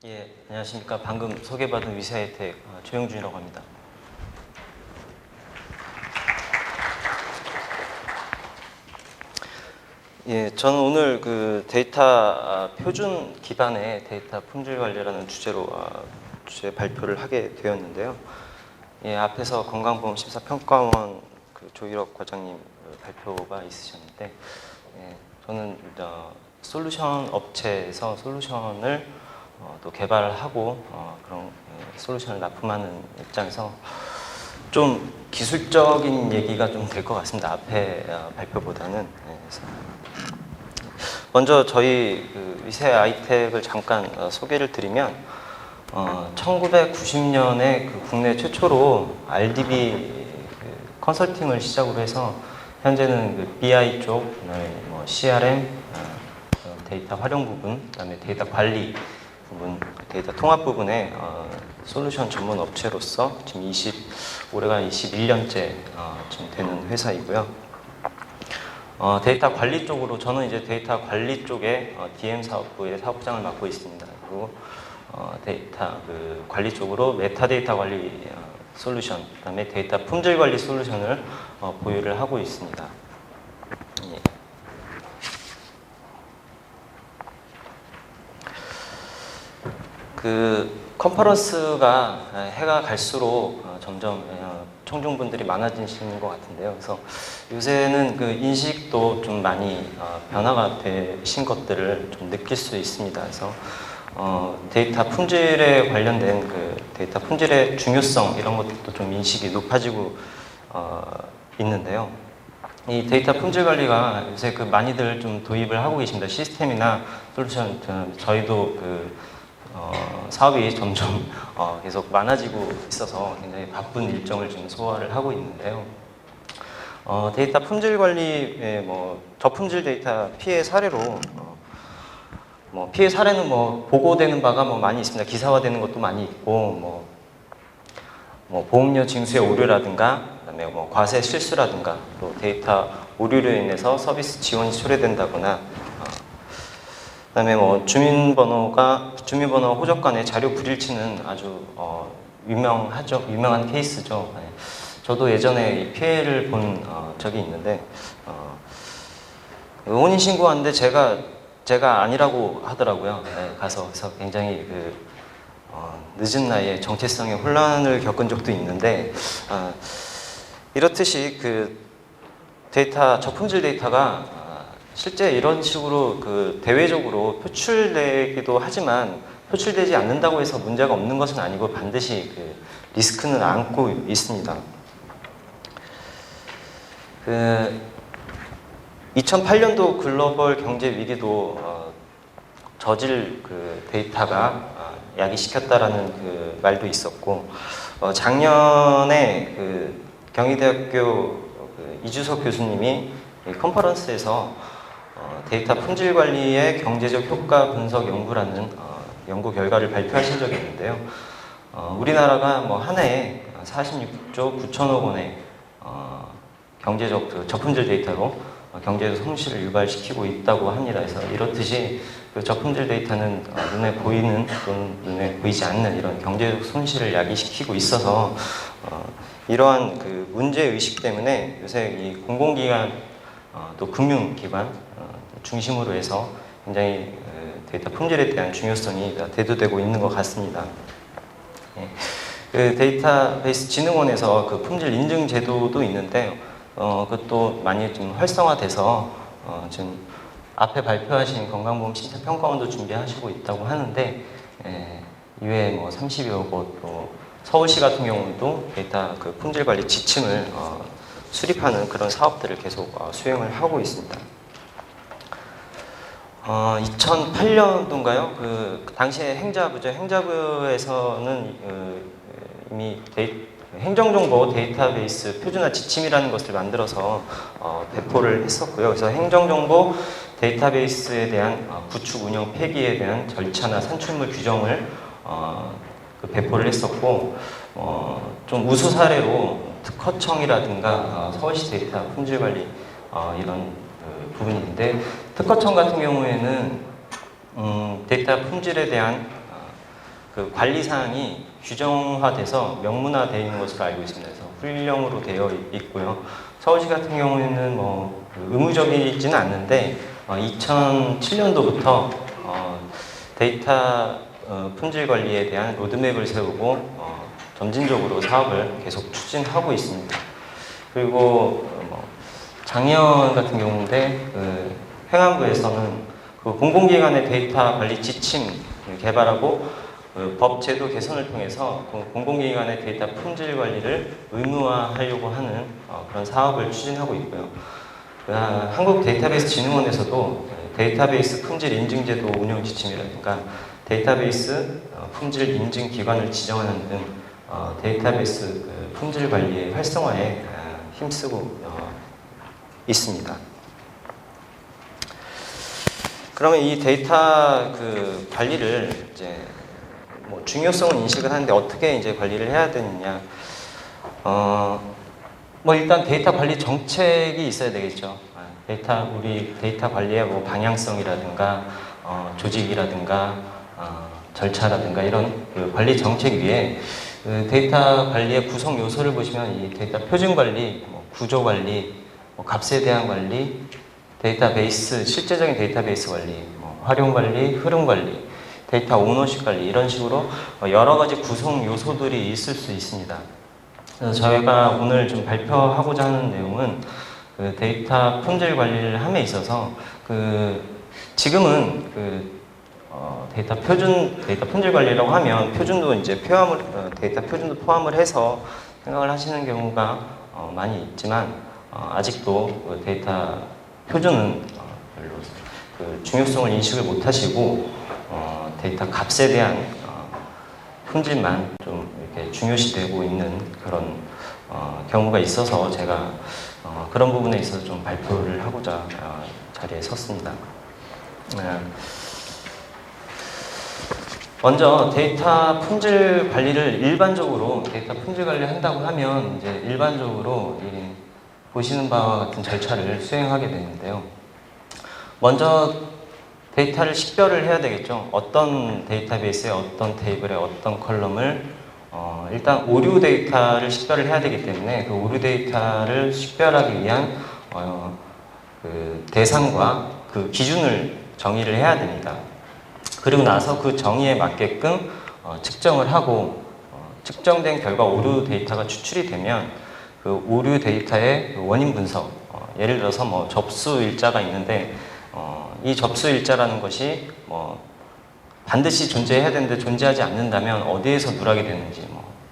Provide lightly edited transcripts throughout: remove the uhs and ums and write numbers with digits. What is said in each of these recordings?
예, 안녕하십니까. 방금 소개받은 위세하이텍 조영준이라고 합니다. 예, 저는 오늘 그 데이터 표준 기반의 데이터 품질 관리라는 주제로 주제 발표를 하게 되었는데요. 예, 앞에서 건강보험 심사평가원 그 조일업 과장님 발표가 있으셨는데, 예, 저는 솔루션 업체에서 솔루션을 또 개발하고 그런 솔루션을 납품하는 입장에서 좀 기술적인 얘기가 좀 될 것 같습니다. 앞에 발표보다는. 그래서 먼저 저희 그 위세하이텍을 잠깐 소개를 드리면 1990년에 그 국내 최초로 RDB 그 컨설팅을 시작으로 해서 현재는 그 BI 쪽, 그다음에 뭐 CRM, 데이터 활용 부분, 그다음에 데이터 관리 부분, 데이터 통합 부분의 솔루션 전문 업체로서 지금 올해가 21년째 지금 되는 회사이고요. 데이터 관리 쪽으로 저는 이제 데이터 관리 쪽에 DM 사업부의 사업장을 맡고 있습니다. 그리고 데이터 그 관리 쪽으로 메타데이터 관리 솔루션, 그다음에 데이터 품질 관리 솔루션을 보유를 하고 있습니다. 예. 그 컨퍼런스가 해가 갈수록 점점 청중분들이 많아지시는 것 같은데요. 그래서 요새는 그 인식도 좀 많이 변화가 되신 것들을 좀 느낄 수 있습니다. 그래서 데이터 품질에 관련된 그 데이터 품질의 중요성 이런 것들도 좀 인식이 높아지고 있는데요. 이 데이터 품질 관리가 요새 그 많이들 좀 도입을 하고 계십니다. 시스템이나 솔루션, 저희도 그 사업이 점점 계속 많아지고 있어서 굉장히 바쁜 일정을 지금 소화를 하고 있는데요. 데이터 품질 관리의 저품질 데이터 피해 사례로 피해 사례는 보고되는 바가 많이 있습니다. 기사화되는 것도 많이 있고 보험료 징수의 오류라든가 그다음에 과세 실수라든가 또 데이터 오류로 인해서 서비스 지원이 초래된다거나 그다음에 주민번호 호적 간의 자료 불일치는 아주 유명한 케이스죠. 네. 저도 예전에 이 피해를 본 적이 있는데 혼인 신고하는데 제가 아니라고 하더라고요. 네, 그래서 굉장히 늦은 나이에 정체성의 혼란을 겪은 적도 있는데 이렇듯이 그 저품질 데이터가 실제 이런 식으로 그 대외적으로 표출되기도 하지만 표출되지 않는다고 해서 문제가 없는 것은 아니고 반드시 그 리스크는 안고 있습니다. 2008년도 글로벌 경제 위기도 저질 그 데이터가 야기시켰다라는 그 말도 있었고 작년에 그 경희대학교 이주석 교수님이 컨퍼런스에서 데이터 품질 관리의 경제적 효과 분석 연구라는 연구 결과를 발표하신 적이 있는데요. 우리나라가 한 해에 46조 9천억 원의 경제적 저품질 데이터로 경제적 손실을 유발시키고 있다고 합니다. 그래서 이렇듯이 그 저품질 데이터는 눈에 보이는 또는 눈에 보이지 않는 이런 경제적 손실을 야기시키고 있어서 이러한 그 문제 의식 때문에 요새 이 공공기관 또 금융기관 중심으로 해서 굉장히 데이터 품질에 대한 중요성이 대두되고 있는 것 같습니다. 그 데이터베이스 진흥원에서 그 품질 인증 제도도 있는데 그것도 많이 좀 활성화돼서 지금 앞에 발표하신 건강보험 심사평가원도 준비하시고 있다고 하는데 이외에 30여 곳 또 서울시 같은 경우도 데이터 그 품질 관리 지침을 수립하는 그런 사업들을 계속 수행을 하고 있습니다. 2008년도인가요? 그 당시에 행자부에서는 이미 행정정보 데이터베이스 표준화 지침이라는 것을 만들어서 배포를 했었고요. 그래서 행정정보 데이터베이스에 대한 구축 운영 폐기에 대한 절차나 산출물 규정을 배포를 했었고 좀 우수 사례로 특허청이라든가 서울시 데이터 품질 관리 이런 부분인데 특허청 같은 경우에는 데이터 품질에 대한 그 관리 사항이 규정화돼서 명문화되어 있는 것으로 알고 있습니다. 그래서 훈령으로 되어 있고요. 서울시 같은 경우에는 뭐 의무적이지는 않는데 2007년도부터 데이터 품질 관리에 대한 로드맵을 세우고 점진적으로 사업을 계속 추진하고 있습니다. 그리고 작년 같은 경우인데 행안부에서는 그 공공기관의 데이터 관리 지침을 개발하고 법 제도 개선을 통해서 공공기관의 데이터 품질 관리를 의무화하려고 하는 그런 사업을 추진하고 있고요. 한국 데이터베이스 진흥원에서도 데이터베이스 품질 인증제도 운영 지침이라든가 데이터베이스 품질 인증 기관을 지정하는 등 데이터베이스 품질 관리의 활성화에 힘쓰고 있습니다. 그러면 이 데이터 관리를 이제 뭐 중요성을 인식을 하는데 어떻게 이제 관리를 해야 되느냐? 뭐 일단 데이터 관리 정책이 있어야 되겠죠. 우리 데이터 관리의 뭐 방향성이라든가 조직이라든가 절차라든가 이런 관리 정책 위에 데이터 관리의 구성 요소를 보시면 이 데이터 표준 관리, 구조 관리, 값에 대한 관리, 데이터베이스, 실제적인 데이터베이스 관리, 활용 관리, 흐름 관리, 데이터 오너십 관리 이런 식으로 여러 가지 구성 요소들이 있을 수 있습니다. 그래서 저희가 오늘 좀 발표하고자 하는 내용은 그 데이터 품질 관리를 함에 있어서 지금은 데이터 품질 관리라고 하면 표준도 이제 데이터 표준도 포함을 해서 생각을 하시는 경우가 많이 있지만 아직도 데이터 표준은 별로 중요성을 인식을 못 하시고 데이터 값에 대한 품질만 좀 이렇게 중요시되고 있는 그런 경우가 있어서 제가 그런 부분에 있어서 좀 발표를 하고자 자리에 섰습니다. 먼저 데이터 품질 관리를 일반적으로 데이터 품질 관리를 한다고 하면 이제 일반적으로 보시는 바와 같은 절차를 수행하게 되는데요. 먼저 데이터를 식별을 해야 되겠죠. 어떤 데이터베이스에 어떤 테이블에 어떤 컬럼을 일단 오류 데이터를 식별을 해야 되기 때문에 그 오류 데이터를 식별하기 위한 그 대상과 그 기준을 정의를 해야 됩니다. 그리고 나서 그 정의에 맞게끔 측정을 하고 측정된 결과 오류 데이터가 추출이 되면 그 오류 데이터의 원인 분석, 예를 들어서 뭐 접수 일자가 있는데 이 접수 일자라는 것이 반드시 존재해야 되는데 존재하지 않는다면 어디에서 누락이 되는지,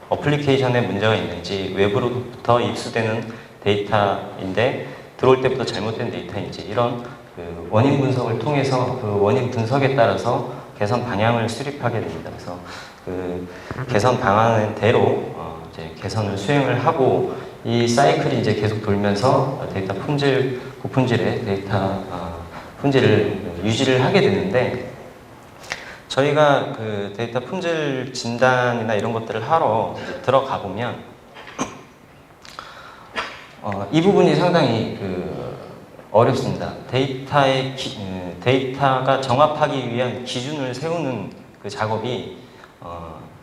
어플리케이션에 문제가 있는지, 외부로부터 입수되는 데이터인데 들어올 때부터 잘못된 데이터인지 이런 그 원인 분석을 통해서 그 원인 분석에 따라서 개선 방향을 수립하게 됩니다. 그래서 그 개선 방안대로 이제 개선을 수행을 하고 이 사이클이 이제 계속 돌면서 데이터 품질, 고품질의 데이터 품질을 유지를 하게 되는데 저희가 그 데이터 품질 진단이나 이런 것들을 하러 들어가 보면 이 부분이 상당히 어렵습니다. 데이터가 정합하기 위한 기준을 세우는 그 작업이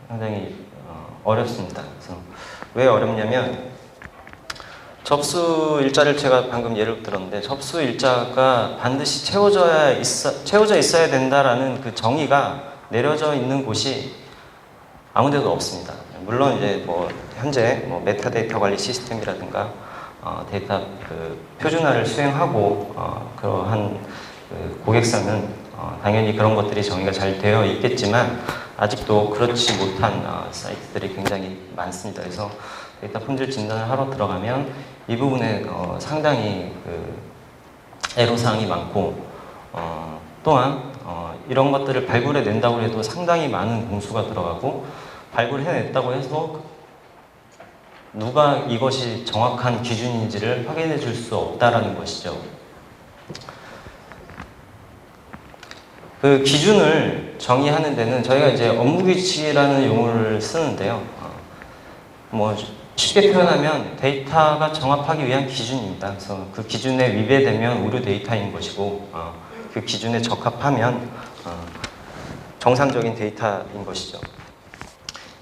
상당히 어렵습니다. 그래서 왜 어렵냐면 접수 일자를 제가 방금 예를 들었는데 접수 일자가 반드시 채워져 있어야 된다라는 그 정의가 내려져 있는 곳이 아무데도 없습니다. 물론 이제 현재 메타데이터 관리 시스템이라든가 데이터 표준화를 수행하고 그러한 고객사는 당연히 그런 것들이 정의가 잘 되어 있겠지만 아직도 그렇지 못한 사이트들이 굉장히 많습니다. 그래서 데이터 품질 진단을 하러 들어가면 이 부분에 상당히 애로사항이 많고 또한 이런 것들을 발굴해 낸다고 해도 상당히 많은 공수가 들어가고 발굴해냈다고 해서 누가 이것이 정확한 기준인지를 확인해 줄 수 없다라는 것이죠. 그 기준을 정의하는 데는 저희가 이제 업무규칙이라는 용어를 쓰는데요. 쉽게 표현하면 데이터가 정합하기 위한 기준입니다. 그래서 그 기준에 위배되면 오류 데이터인 것이고 그 기준에 적합하면 정상적인 데이터인 것이죠.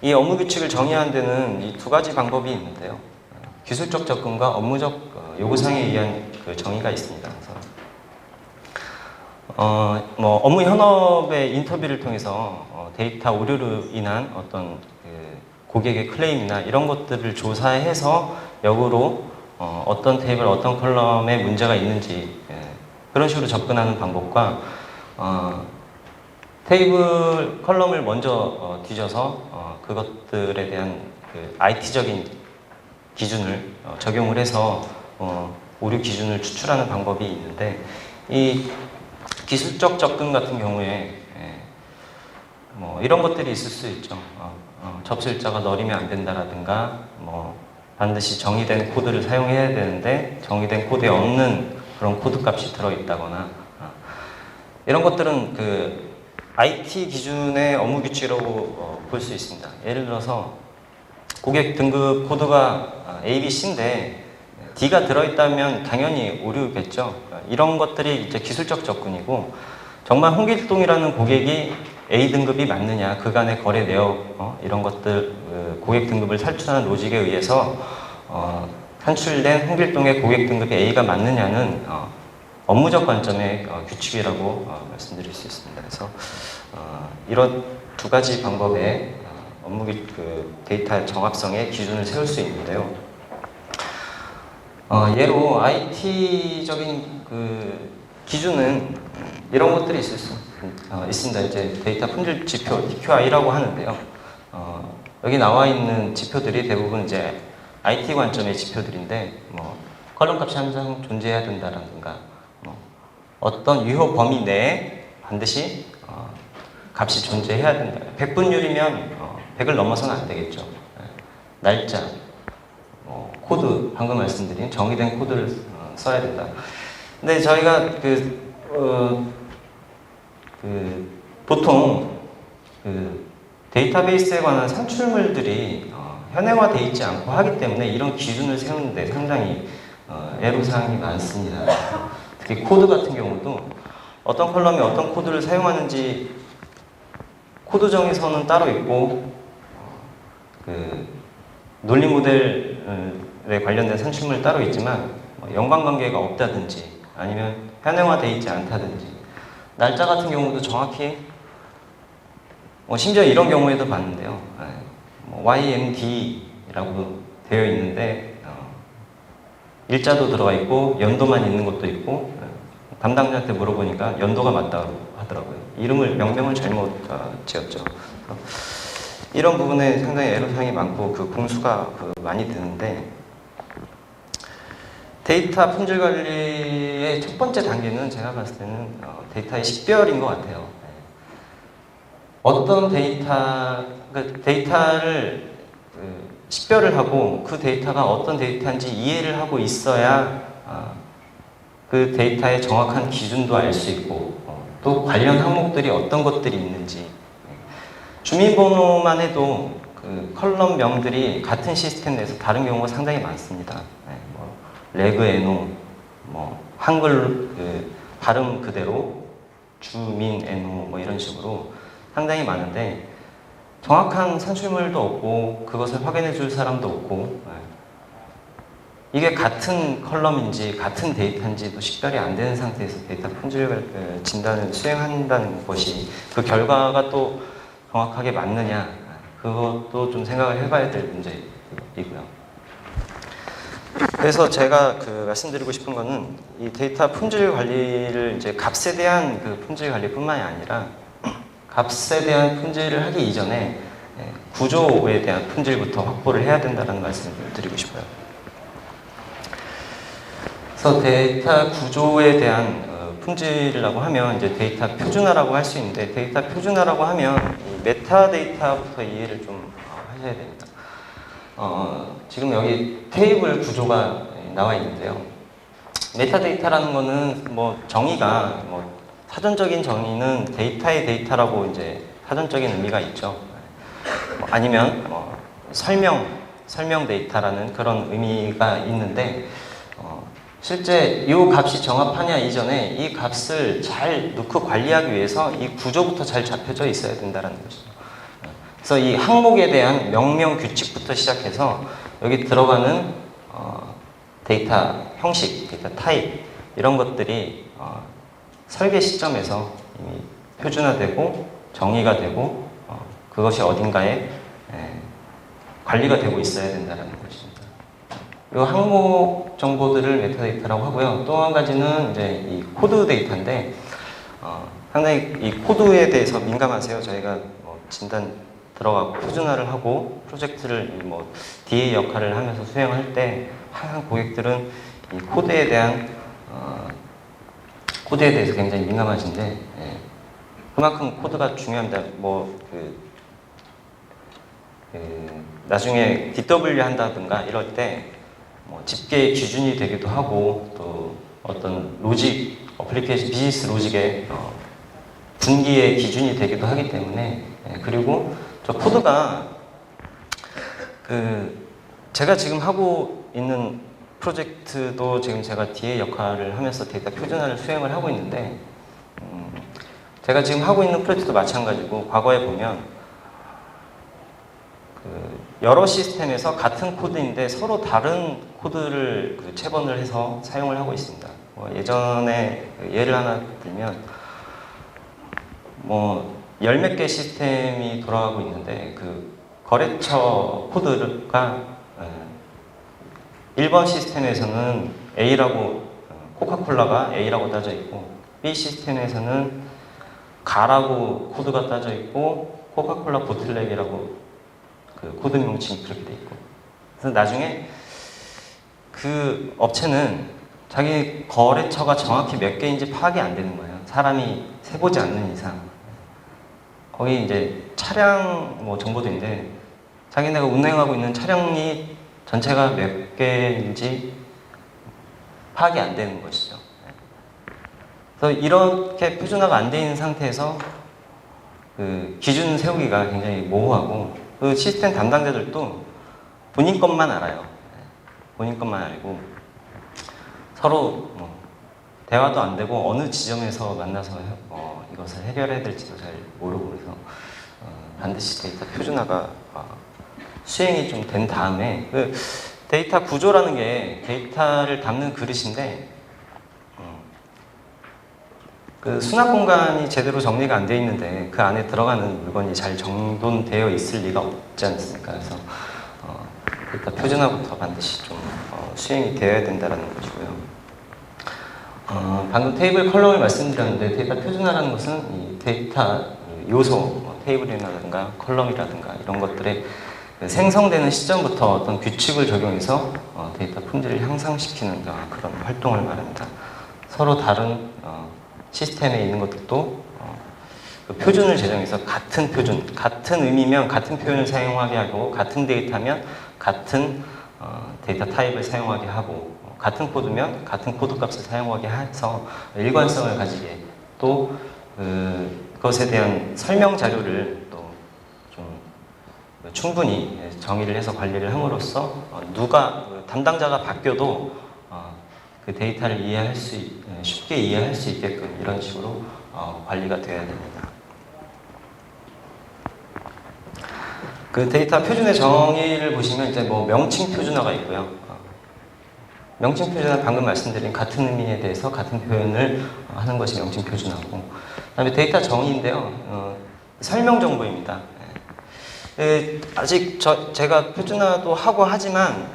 이 업무 규칙을 정의하는 데는 이 두 가지 방법이 있는데요. 기술적 접근과 업무적 요구사항에 의한 그 정의가 있습니다. 그래서 뭐 업무 현업의 인터뷰를 통해서 데이터 오류로 인한 어떤 그 고객의 클레임이나 이런 것들을 조사해서 역으로 어떤 테이블, 어떤 컬럼에 문제가 있는지 그런 식으로 접근하는 방법과 테이블 컬럼을 먼저 뒤져서 그것들에 대한 그 IT적인 기준을 적용을 해서 오류 기준을 추출하는 방법이 있는데, 이 기술적 접근 같은 경우에 뭐 이런 것들이 있을 수 있죠. 접수일자가 너리면 안 된다라든가, 뭐 반드시 정의된 코드를 사용해야 되는데 정의된 코드에 없는 그런 코드 값이 들어있다거나, 이런 것들은 그 IT 기준의 업무 규칙이라고 볼 수 있습니다. 예를 들어서 고객 등급 코드가 A, B, C인데 D가 들어있다면 당연히 오류겠죠. 이런 것들이 이제 기술적 접근이고, 정말 홍길동이라는 고객이 A 등급이 맞느냐, 그간의 거래 내역 이런 것들, 고객 등급을 산출하는 로직에 의해서 산출된 홍길동의 고객 등급이 A가 맞느냐는 업무적 관점의 규칙이라고 말씀드릴 수 있습니다. 그래서 이런 두 가지 방법의 업무 그 데이터 정확성의 기준을 세울 수 있는데요. 예로 IT적인 그 기준은 이런 것들이 있을 수 있습니다. 이제 데이터 품질 지표 DQI라고 하는데요. 여기 나와 있는 지표들이 대부분 이제 IT 관점의 지표들인데, 뭐 컬럼 값이 항상 존재해야 된다라든가, 뭐 어떤 유효 범위 내에 반드시 값이 존재해야 된다. 100분율이면 100을 넘어서는 안 되겠죠. 날짜, 코드, 방금 말씀드린 정의된 코드를 써야 된다. 근데 저희가 보통 데이터베이스에 관한 산출물들이 현행화되어 있지 않고 하기 때문에 이런 기준을 세우는데 상당히 애로사항이 많습니다. 특히 코드 같은 경우도 어떤 컬럼이 어떤 코드를 사용하는지 코드 정의서는 따로 있고, 그 논리 모델에 관련된 산출물 따로 있지만 연관관계가 없다든지 아니면 현행화되어 있지 않다든지, 날짜 같은 경우도 정확히 심지어 이런 경우에도 봤는데요. YMD라고 되어 있는데 일자도 들어가 있고 연도만 있는 것도 있고, 담당자한테 물어보니까 연도가 맞다고 하더라고요. 이름을 명명을 잘못 지었죠. 이런 부분에 상당히 애로사항이 많고 그 공수가 많이 드는데, 데이터 품질 관리의 첫 번째 단계는 제가 봤을 때는 데이터의 식별인 것 같아요. 어떤 데이터를 식별을 하고 그 데이터가 어떤 데이터인지 이해를 하고 있어야 그 데이터의 정확한 기준도 알 수 있고, 또 관련 항목들이 어떤 것들이 있는지. 주민번호만 해도 그 컬럼명들이 같은 시스템 내에서 다른 경우가 상당히 많습니다. 레그 에노, 한글 발음 그대로 주민 에노 뭐 이런 식으로 상당히 많은데, 정확한 산출물도 없고 그것을 확인해 줄 사람도 없고, 이게 같은 컬럼인지 같은 데이터인지도 식별이 안 되는 상태에서 데이터 품질 진단을 수행한다는 것이 그 결과가 또 정확하게 맞느냐, 그것도 좀 생각을 해봐야 될 문제이고요. 그래서 제가 말씀드리고 싶은 거는 이 데이터 품질 관리를 이제 값에 대한 품질 관리뿐만이 아니라 값에 대한 품질을 하기 이전에 구조에 대한 품질부터 확보를 해야 된다는 말씀을 드리고 싶어요. 그래서 데이터 구조에 대한 품질이라고 하면 이제 데이터 표준화라고 할 수 있는데, 데이터 표준화라고 하면 이 메타데이터부터 이해를 좀 하셔야 됩니다. 지금 여기 테이블 구조가 나와 있는데요. 메타데이터라는 거는 정의가 사전적인 정의는 데이터의 데이터라고 이제 사전적인 의미가 있죠. 아니면 설명 데이터라는 그런 의미가 있는데, 실제 이 값이 정합하냐 이전에 이 값을 잘 넣고 관리하기 위해서 이 구조부터 잘 잡혀져 있어야 된다는 것이죠. 그래서 이 항목에 대한 명명 규칙부터 시작해서 여기 들어가는 데이터 형식, 데이터 타입 이런 것들이 설계 시점에서 이미 표준화되고 정의가 되고 그것이 어딘가에 관리가 되고 있어야 된다는 것입니다. 이 항목 정보들을 메타데이터라고 하고요. 또 한 가지는 이제 이 코드 데이터인데 상당히 이 코드에 대해서 민감하세요. 저희가 진단 들어가고 표준화를 하고 프로젝트를 뭐 DA 역할을 하면서 수행할 때 항상 고객들은 이 코드에 대해서 굉장히 민감하신데 그만큼 코드가 중요합니다. 나중에 DW 한다든가 이럴 때 집계의 기준이 되기도 하고 또 어떤 로직, 어플리케이션 비즈니스 로직의 분기의 기준이 되기도 하기 때문에 그리고 저 코드가 제가 지금 하고 있는 프로젝트도 지금 제가 DA 역할을 하면서 데이터 표준화를 수행을 하고 있는데 제가 지금 하고 있는 프로젝트도 마찬가지고 과거에 보면 여러 시스템에서 같은 코드인데 서로 다른 코드를 채번을 해서 사용을 하고 있습니다. 예전에 예를 하나 들면 열 몇 개 시스템이 돌아가고 있는데 거래처 코드가 1번 시스템에서는 A라고 코카콜라가 A라고 따져 있고 B 시스템에서는 가라고 코드가 따져 있고 코카콜라 보틀렉이라고 코드 명칭이 그렇게 돼 있고 그래서 나중에 그 업체는 자기 거래처가 정확히 몇 개인지 파악이 안 되는 거예요. 사람이 세보지 않는 이상. 거기 이제 차량 정보도 있는데 자기네가 운행하고 있는 차량이 전체가 몇 개인지 파악이 안 되는 것이죠. 그래서 이렇게 표준화가 안 돼 있는 상태에서 기준 세우기가 굉장히 모호하고 시스템 담당자들도 본인 것만 알아요. 본인 것만 알고 서로 대화도 안 되고 어느 지점에서 만나서 이것을 해결해야 될지도 잘 모르고 그래서 반드시 데이터 표준화가 수행이 좀 된 다음에 데이터 구조라는 게 데이터를 담는 그릇인데 수납 공간이 제대로 정리가 안 되어 있는데 그 안에 들어가는 물건이 잘 정돈되어 있을 리가 없지 않습니까? 그래서 데이터 표준화부터 반드시 좀 수행이 되어야 된다는 것이고요. 방금 테이블 컬럼을 말씀드렸는데 데이터 표준화라는 것은 이 데이터 요소, 테이블이라든가 컬럼이라든가 이런 것들의 생성되는 시점부터 어떤 규칙을 적용해서 데이터 품질을 향상시키는 그런 활동을 말합니다. 서로 다른 시스템에 있는 것들도 표준을 제정해서 같은 표준, 같은 의미면 같은 표현을 사용하게 하고 같은 데이터면 같은 데이터 타입을 사용하게 하고 같은 코드면 같은 코드 값을 사용하게 해서 일관성을 가지게 또 그것에 대한 설명 자료를 또 좀 충분히 정의를 해서 관리를 함으로써 담당자가 바뀌어도 그 데이터를 쉽게 이해할 수 있게끔 이런 식으로 관리가 되어야 됩니다. 그 데이터 표준의 정의를 보시면 이제 명칭 표준화가 있고요. 명칭 표준화 방금 말씀드린 같은 의미에 대해서 같은 표현을 하는 것이 명칭 표준화고, 그다음에 데이터 정의인데요. 설명 정보입니다. 아직 제가 표준화도 하고 하지만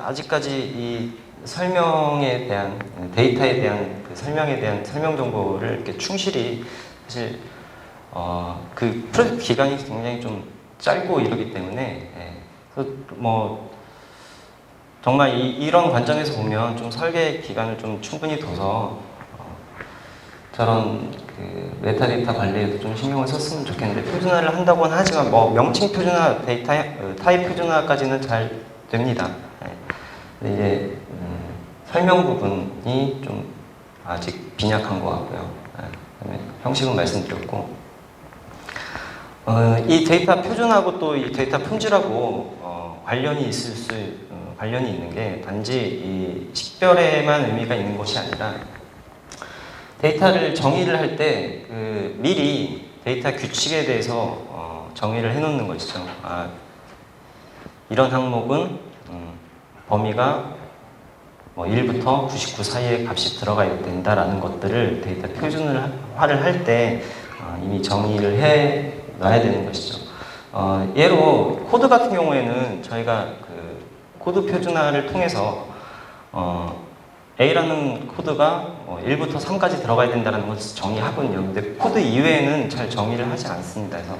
아직까지 이 설명에 대한 데이터에 대한 설명에 대한 설명 정보를 이렇게 충실히 사실 그 프로젝트 기간이 굉장히 좀 짧고 이러기 때문에 그래서 정말 이런 관점에서 보면 좀 설계 기간을 좀 충분히 둬서 저런 메타데이터 관리에도 좀 신경을 썼으면 좋겠는데 표준화를 한다고는 하지만 명칭 표준화, 데이터 타입 표준화까지는 잘 됩니다. 근데 이제 설명 부분이 좀 아직 빈약한 것 같고요. 그다음에 형식은 말씀드렸고 이 데이터 표준하고 또 이 데이터 품질하고 관련이 있는 게 단지 이 식별에만 의미가 있는 것이 아니라 데이터를 정의를 할 때 미리 데이터 규칙에 대해서 정의를 해놓는 것이죠. 이런 항목은 범위가 1부터 99 사이의 값이 들어가야 된다라는 것들을 데이터 표준화를 할 때 이미 정의를 해 놔야 되는 것이죠. 예로 코드 같은 경우에는 저희가 그 코드 표준화를 통해서 A라는 코드가 1부터 3까지 들어가야 된다는 것을 정의하거든요. 근데 코드 이외에는 잘 정의를 하지 않습니다. 그래서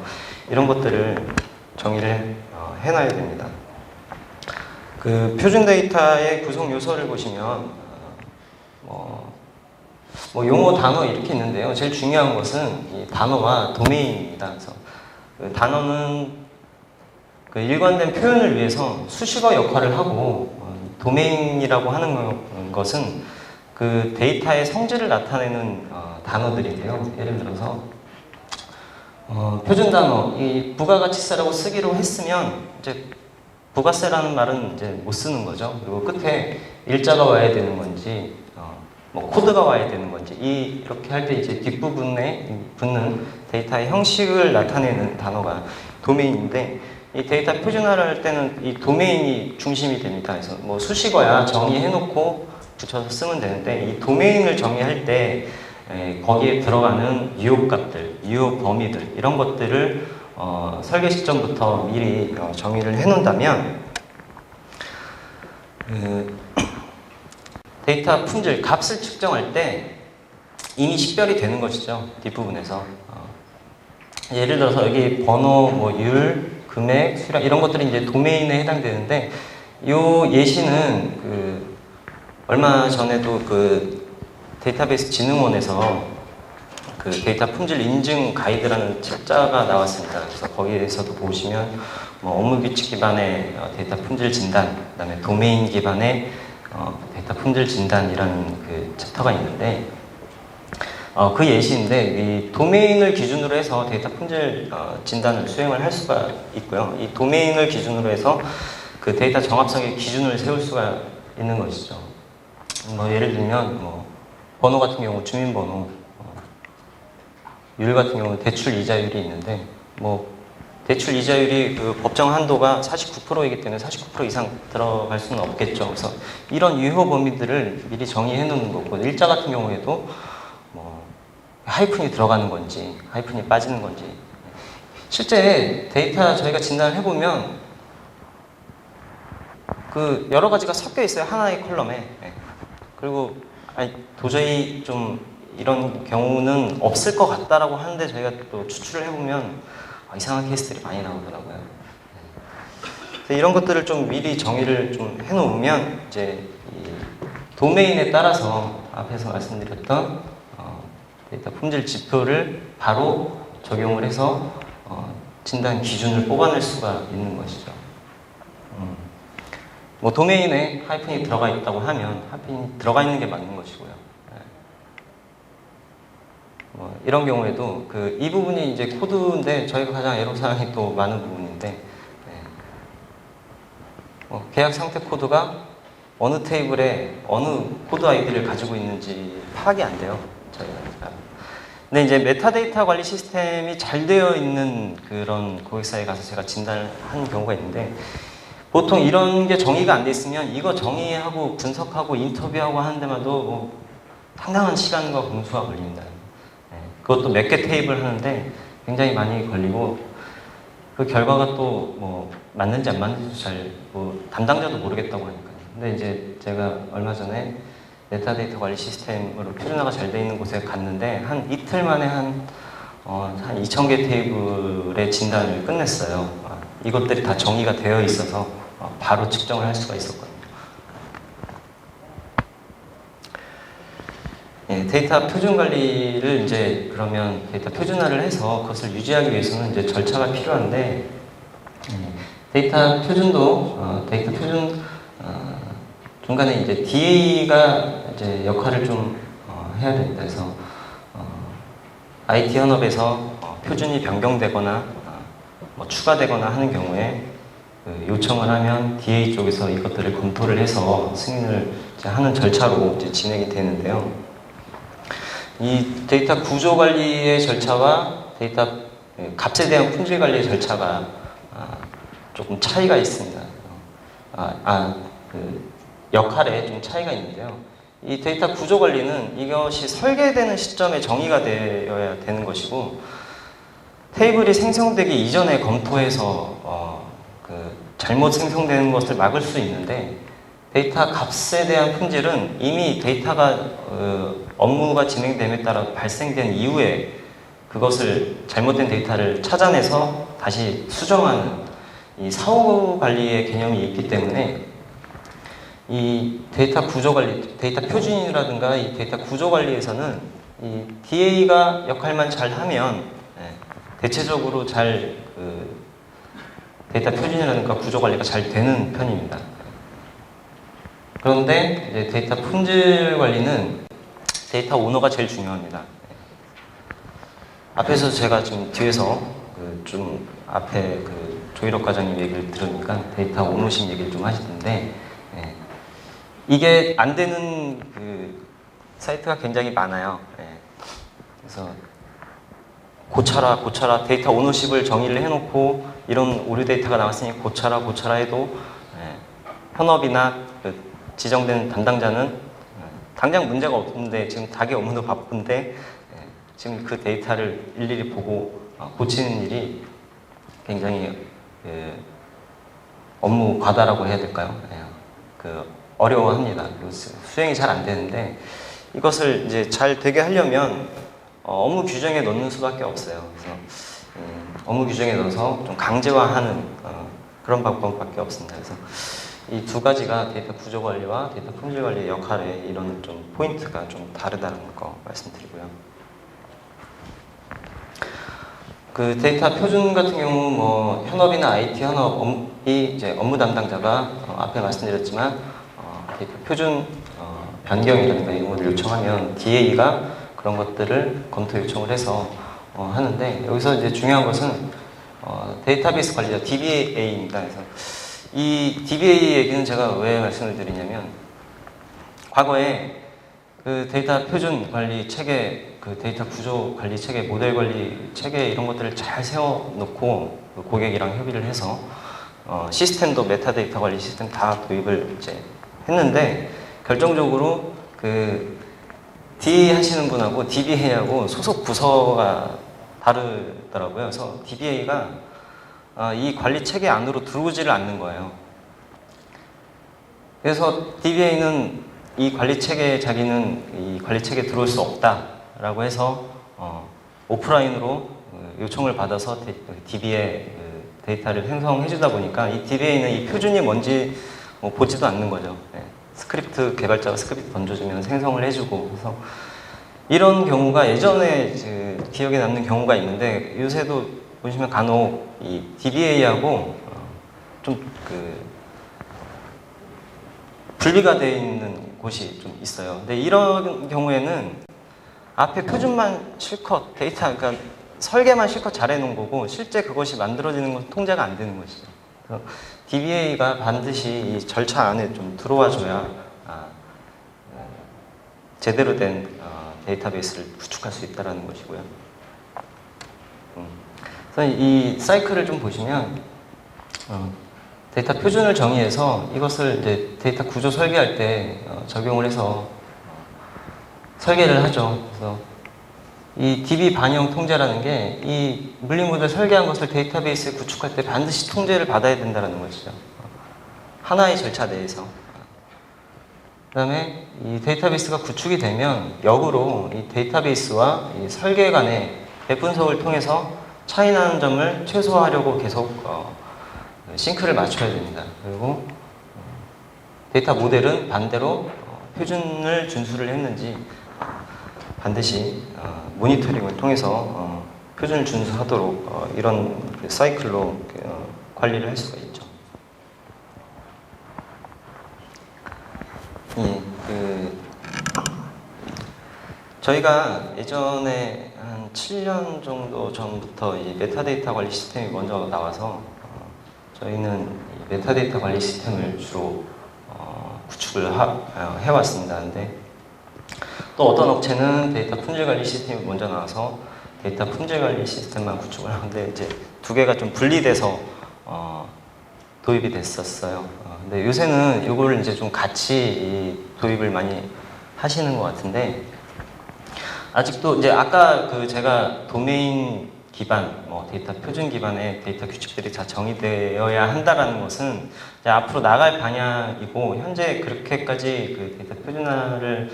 이런 것들을 정의를 해놔야 됩니다. 그 표준 데이터의 구성 요소를 보시면 용어, 단어 이렇게 있는데요. 제일 중요한 것은 이 단어와 도메인입니다. 그래서 그 단어는 그 일관된 표현을 위해서 수식어 역할을 하고 도메인이라고 하는 것은 그 데이터의 성질을 나타내는 단어들인데요. 예를 들어서 표준 단어, 이 부가가치세라고 쓰기로 했으면 이제 부가세라는 말은 이제 못 쓰는 거죠. 그리고 끝에 일자가 와야 되는 건지, 코드가 와야 되는 건지, 이렇게 할 때 이제 뒷부분에 붙는 데이터의 형식을 나타내는 단어가 도메인인데, 이 데이터 표준화를 할 때는 이 도메인이 중심이 됩니다. 그래서 수식어야 정의해놓고 붙여서 쓰면 되는데, 이 도메인을 정의할 때 거기에 들어가는 유효값들, 유효 범위들 이런 것들을 설계 시점부터 미리 정의를 해놓는다면 데이터 품질, 값을 측정할 때 이미 식별이 되는 것이죠. 뒷부분에서 예를 들어서 여기 번호, 율, 금액, 수량 이런 것들이 이제 도메인에 해당되는데 이 예시는 얼마 전에도 그 데이터베이스 진흥원에서 그 데이터 품질 인증 가이드라는 책자가 나왔습니다. 그래서 거기에서도 보시면 업무 규칙 기반의 데이터 품질 진단, 그다음에 도메인 기반의 데이터 품질 진단이라는 그 챕터가 있는데 그 예시인데 이 도메인을 기준으로 해서 데이터 품질 진단을 수행을 할 수가 있고요. 이 도메인을 기준으로 해서 그 데이터 정합성의 기준을 세울 수가 있는 것이죠. 예를 들면 번호 같은 경우 주민번호, 율 같은 경우 대출 이자율이 있는데 대출 이자율이 그 법정 한도가 49%이기 때문에 49% 이상 들어갈 수는 없겠죠. 그래서 이런 유효 범위들을 미리 정의해 놓는 거고, 일자 같은 경우에도 하이픈이 들어가는 건지 하이픈이 빠지는 건지, 실제 데이터 저희가 진단을 해보면 그 여러 가지가 섞여 있어요. 하나의 컬럼에. 그리고 도저히 좀 이런 경우는 없을 것 같다라고 하는데 저희가 또 추출을 해보면 이상한 케이스들이 많이 나오더라고요. 그래서 이런 것들을 좀 미리 정의를 좀 해놓으면 이제 이 도메인에 따라서 앞에서 말씀드렸던 데이터 품질 지표를 바로 적용을 해서 진단 기준을 뽑아낼 수가 있는 것이죠. 도메인에 하이픈이 들어가 있다고 하면 하이픈이 들어가 있는 게 맞는 것이고요. 이런 경우에도 이 부분이 이제 코드인데 저희가 가장 애로사항이 또 많은 부분인데 계약 상태 코드가 어느 테이블에 어느 코드 아이디를 가지고 있는지 파악이 안 돼요. 저희가. 근데 이제 메타데이터 관리 시스템이 잘 되어 있는 그런 고객사에 가서 제가 진단을 한 경우가 있는데 보통 이런 게 정의가 안 돼 있으면 이거 정의하고 분석하고 인터뷰하고 하는 데마도 상당한 시간과 공수가 걸립니다. 그것도 몇 개 테이블 하는데 굉장히 많이 걸리고 그 결과가 또 맞는지 안 맞는지 잘 담당자도 모르겠다고 하니까요. 근데 이제 제가 얼마 전에 메타데이터 관리 시스템으로 표준화가 잘 돼 있는 곳에 갔는데 한 이틀 만에 한 2,000개 테이블의 진단을 끝냈어요. 이것들이 다 정의가 되어 있어서 바로 측정을 할 수가 있었거든요. 데이터 표준 관리를 이제 그러면 데이터 표준화를 해서 그것을 유지하기 위해서는 이제 절차가 필요한데 데이터 표준도 데이터 표준 중간에 이제 DA가 이제 역할을 좀 해야 됩니다. 그래서 IT 현업에서 표준이 변경되거나 추가되거나 하는 경우에 요청을 하면 DA 쪽에서 이것들을 검토를 해서 승인을 이제 하는 절차로 이제 진행이 되는데요. 이 데이터 구조 관리의 절차와 데이터 값에 대한 품질 관리 절차가 조금 차이가 있습니다. 그 역할에 좀 차이가 있는데요. 이 데이터 구조 관리는 이것이 설계되는 시점에 정의가 되어야 되는 것이고, 테이블이 생성되기 이전에 검토해서 그 잘못 생성되는 것을 막을 수 있는데, 데이터 값에 대한 품질은 이미 데이터가 업무가 진행됨에 따라 발생된 이후에 그것을 잘못된 데이터를 찾아내서 다시 수정하는 이 사후 관리의 개념이 있기 때문에, 이 데이터 구조 관리, 데이터 표준이라든가 이 데이터 구조 관리에서는 이 DA가 역할만 잘 하면 대체적으로 잘 데이터 표준이라든가 구조 관리가 잘 되는 편입니다. 그런데 이제 데이터 품질 관리는 데이터 오너가 제일 중요합니다. 앞에서 제가 지금 뒤에서 좀 앞에 조일업 과장님 얘기를 들으니까 데이터 오너십 얘기를 좀 하시던데, 이게 안 되는 사이트가 굉장히 많아요. 그래서 고쳐라 데이터 오너십을 정의를 해놓고 이런 오류 데이터가 나왔으니 고쳐라 해도 현업이나 지정된 담당자는 당장 문제가 없는데 지금 자기 업무도 바쁜데 지금 그 데이터를 일일이 보고 고치는 일이 굉장히 업무 과다라고 해야 될까요? 어려워합니다. 수행이 잘 안 되는데, 이것을 이제 잘 되게 하려면 업무 규정에 넣는 수밖에 없어요. 그래서 업무 규정에 넣어서 좀 강제화하는 그런 방법밖에 없습니다. 그래서 이 두 가지가 데이터 구조 관리와 데이터 품질 관리의 역할에 이런 좀 포인트가 좀 다르다는 거 말씀드리고요. 그 데이터 표준 같은 경우 뭐 현업이나 IT 현업이 이제 업무 담당자가 앞에 말씀드렸지만 데이터 표준 변경이라든가 이런 것을 요청하면 DA가 그런 것들을 검토 요청을 해서 하는데, 여기서 이제 중요한 것은 데이터베이스 관리자 DBA입니다. 그래서 이 DBA 얘기는 제가 왜 말씀을 드리냐면, 과거에 그 데이터 표준 관리 체계, 그 데이터 구조 관리 체계, 모델 관리 체계 이런 것들을 잘 세워놓고 그 고객이랑 협의를 해서 시스템도 메타데이터 관리 시스템 다 도입을 이제 했는데, 결정적으로 그 DA 하시는 분하고 DBA하고 소속 부서가 다르더라고요. 그래서 DBA가 이 관리 체계 안으로 들어오지를 않는 거예요. 그래서 DBA는 이 관리 체계에 자기는 이 관리 체계에 들어올 수 없다라고 해서 오프라인으로 요청을 받아서 DBA 데이터를 생성해 주다 보니까 이 DBA는 이 표준이 뭔지 보지도 않는 거죠. 스크립트 개발자가 스크립트 던져주면 생성을 해주고, 그래서 이런 경우가 예전에 기억에 남는 경우가 있는데, 요새도 보시면 간혹 이 DBA하고 좀 분리가 되어 있는 곳이 좀 있어요. 근데 이런 경우에는 앞에 표준만 실컷 데이터, 그러니까 설계만 실컷 잘 해놓은 거고 실제 그것이 만들어지는 것은 통제가 안 되는 것이죠. 그래서 DBA가 반드시 이 절차 안에 좀 들어와줘야 제대로 된 데이터베이스를 구축할 수 있다는 것이고요. 그래서 이 사이클을 좀 보시면 데이터 표준을 정의해서 이것을 이제 데이터 구조 설계할 때 적용을 해서 설계를 하죠. 그래서 이 DB 반영 통제라는 게 이 물리 모델 설계한 것을 데이터베이스에 구축할 때 반드시 통제를 받아야 된다는 것이죠. 하나의 절차 내에서. 그 다음에 이 데이터베이스가 구축이 되면 역으로 이 데이터베이스와 이 설계 간의 앱분석을 통해서 차이나는 점을 최소화하려고 계속 싱크를 맞춰야 됩니다. 그리고 데이터 모델은 반대로 표준을 준수를 했는지 반드시 모니터링을 통해서 표준을 준수하도록 이런 사이클로 관리를 할 수가 있죠. 저희가 예전에 한 7년 정도 전부터 이 메타데이터 관리 시스템이 먼저 나와서 저희는 이 메타데이터 관리 시스템을 주로 구축을 해왔습니다. 근데 또 어떤 업체는 데이터 품질 관리 시스템이 먼저 나와서 데이터 품질 관리 시스템만 구축을 하는데 이제 두 개가 좀 분리돼서 도입이 됐었어요. 근데 요새는 이거를 이제 좀 같이 도입을 많이 하시는 것 같은데 아직도 이제 아까 그 제가 도메인 기반, 뭐 데이터 표준 기반의 데이터 규칙들이 다 정의되어야 한다라는 것은 이제 앞으로 나갈 방향이고 현재 그렇게까지 그 데이터 표준화를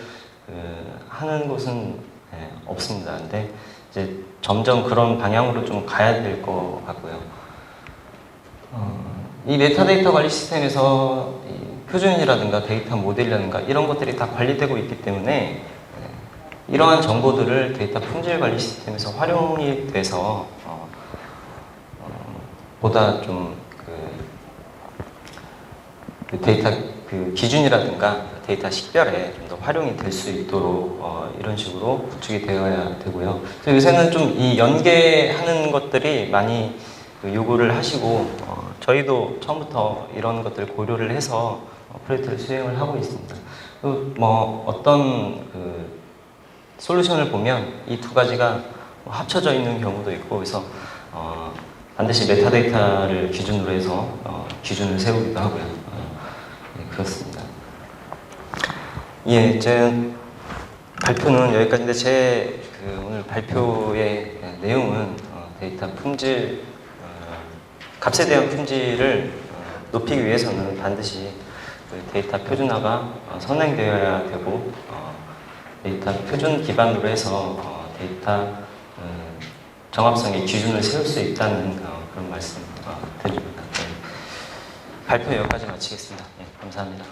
하는 곳은 없습니다. 근데 이제 점점 그런 방향으로 좀 가야 될 것 같고요. 이 메타데이터 관리 시스템에서 이 표준이라든가 데이터 모델이라든가 이런 것들이 다 관리되고 있기 때문에 이러한 정보들을 데이터 품질 관리 시스템에서 활용이 돼서 보다 좀 그 데이터 그 기준이라든가 데이터 식별에 좀 더 활용이 될 수 있도록 이런 식으로 구축이 되어야 되고요. 요새는 좀 이 연계하는 것들이 많이 요구를 하시고 저희도 처음부터 이런 것들을 고려를 해서 프로젝트를 수행을 하고 있습니다. 뭐 어떤 그 솔루션을 보면 이 두 가지가 합쳐져 있는 경우도 있고 그래서 반드시 메타데이터를 기준으로 해서 기준을 세우기도 하고요. 네, 그렇습니다. 예, 제 발표는 여기까지인데 제 오늘 발표의 내용은 데이터 품질, 값에 대한 품질을 높이기 위해서는 반드시 데이터 표준화가 선행되어야 되고 데이터 표준 기반으로 해서 데이터 정합성의 기준을 세울 수 있다는 그런 말씀 드립니다. 네. 발표 여기까지 마치겠습니다. 네, 감사합니다.